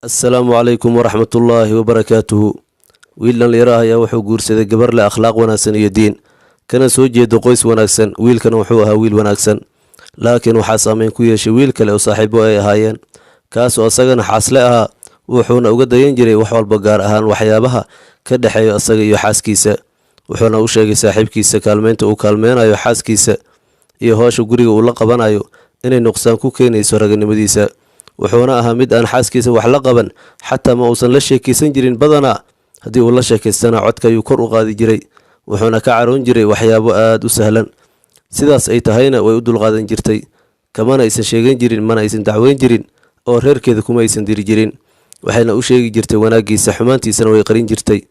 Assalaamu calaykum waraxmatullaahi wabarakaatuhu. Wiil dhallinyaro ah ayaa wuxuu guursaday gabar leh akhlaaq wanaagsan iyo diin, kana soo jeedo qoys wanaagsan. Wiilkana wuxuu ahaa wiil wanaagsan, laakiin waxaa saameyn ku yeeshay wiil kale oo saaxiibo ay ahaayeen, kaas oo asagana xaasle ahaa, wuxuuna uga dayan jiray wax walba, gaar ahaan waxyaabaha ka dhexeeya asaga iyo xaaskiisa. Wuxuuna u sheegay saaxiibkiisa kaalmeynta uu kaalmeynayo xaaskiisa iyo howsha guriga uu la qabanayo inay nuqsaan ku keenayso raganimadiisa. Wuxuuna ahaa mid aan xaaskiisa wax la qaban, xataa ma uusan la sheekaysan jirin. Badanaa haddii uu la sheekaystana codka ayuu kor u qaadi jiray, wuxuuna ka caroon jiray waxyaabo aad u sahlan. Sidaas ay tahayna way u dulqaadan jirtay, kamana aysan sheegan jirin, mana aysan dacweyn jirin, oo reerkeeda kuma aysan diri jirin. Waxayna u sheegi jirtay wanaaggiisa, xumaantiisana way qarin jirtay.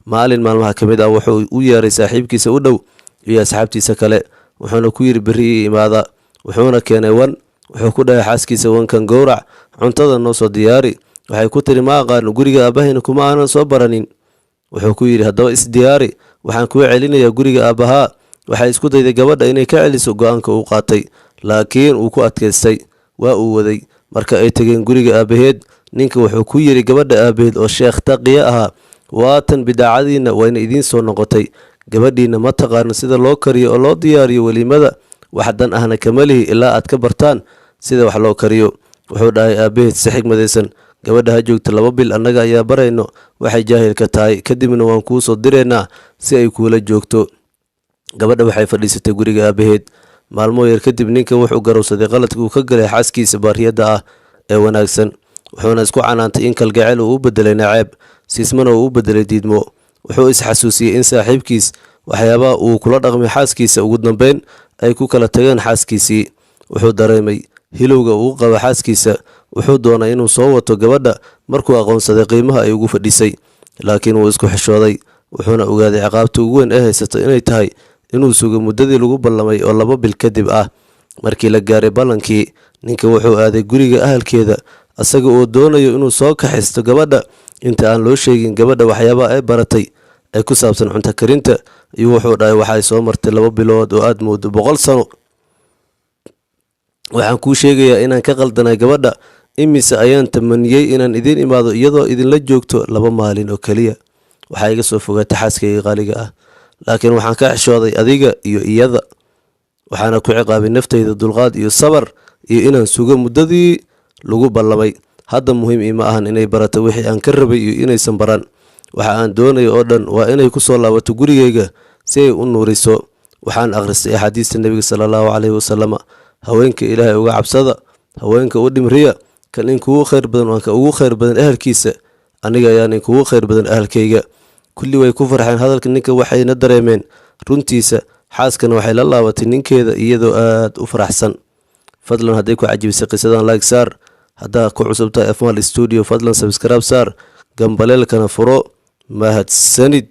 Maalin maalmaha ka mid ah wuxuu u yeeray saaxiibkiisa u dhow iyo asxaabtiisa kale, wuxuuna ku yidhi berri ii imaada. Wuxuuna keenay wan, wuxuu ku dhahay xaaskiisa, wankan gowrac, cuntada noo soo diyaari. Waxay ku tiri, ma aqaano, guriga aabahayna kuma aanan soo baranin. Wuxuu ku yidhi, haddaba isdiyaari, waxaan kuu celinayaa guriga aabbahaa. Waxay isku dayday gabadha inay ka celiso go'aanka uu qaatay, laakiin wuu ku adkaystay. Waa uu waday. Marka ay tageen guriga aabaheed, ninka wuxuu ku yidhi gabadha aabaheed oo sheekh taqiya ahaa, waatan bidaacadiinna wayna idiin soo noqotay. Gabadhiina ma taqaano sida loo kariyo oo loo diyaariyo weliimada, wax dan ahna kama lihi ilaa aad ka bartaan sida wax loo kariyo. Wuxuu dhahay aabaheed si xigmadaysan, gabadha ha joogto 2 bil, annaga ayaa barayno waxay jaahilka tahay, kadibna waan kuu soo direynaa si ay kuula joogto. Gabadha waxay fadhiisatay guriga aabaheed. Maalmo yar kadib, ninka wuxuu garowsaday qaladka uu ka galay xaaskiisa baariyada ah ee wanaagsan, wuxuuna isku canaantay in kalgacayl uu u bedelay naceeb, siismana uu u bedelay diidmo. Wuxuu is-xasuusiyey in saaxiibkiis waxyaabaha uu kula dhaqmay xaaskiisa ugu dambeyn ay ku kala tageen xaaskiisii. Wuxuu dareemay hilowga uu qabo xaaskiisa. Wuxuu doonay inuu soo wato gabadha markuu aqoonsaday qiimaha ay ugu fadhisay, laakiin wuu isku xishooday. Wuxuuna ogaaday ciqaabta ugu weyn ee haysata inay tahay inuu sugo muddadii lagu ballamay oo 2 bil kadib ah. Markii la gaaray ballankii, ninka wuxuu aaday guriga ahalkeeda, asaga oo doonayo inuu soo kaxaysto gabadha inta aan loo sheegin gabadha waxyaabaha ay baratay ee ku saabsan cunto karinta. Iyo wuxuu dhahay, waxay soo martay 2 bilood oo aad moodo 100 sano. Waxaan kuu sheegayaa inaan ka qaldanay gabadha. Imise ayaan tamaniyey inaan idiin imaado iyadoo idinla joogto 2 maalin oo keliya. Waxaa iga soo fogaatay xaaskayga qaaliga ah, laakiin waxaan ka xishooday adiga iyo iyada. Waxaana ku ciqaabay naftayda dulqaad iyo sabar, iyo inaan sugo muddadii lagu ballamay. Hadda muhiim ima ahan inay barato wixii aan ka rabay iyo inaysan baran. Waxa aan doonayo oo dhan waa inay ku soo laabato gurigayga si ay u nuuriso. Waxaan akhristay axaadiista nebiga sallallahu calayhi wasallam. Haweenka Ilaahay uga cabsada, haweenka u dhimriya, kan in kugu khayr badan waan ka ugu khayr badan ehelkiisa, aniga ayaan in kugu khayr badan ehelkayga. Kulli way ku farxeen hadalka ninka, waxayna dareemeen runtiisa. Xaaskana waxay la laabatay ninkeeda iyadoo aad u faraxsan. Fadlan hadday ku cajibisay qisadan, like saar. Haddaa ku cusubtahay Afmaal Studio, fadlan subscribe saar, gambaleelkana furo. Mahadsanid.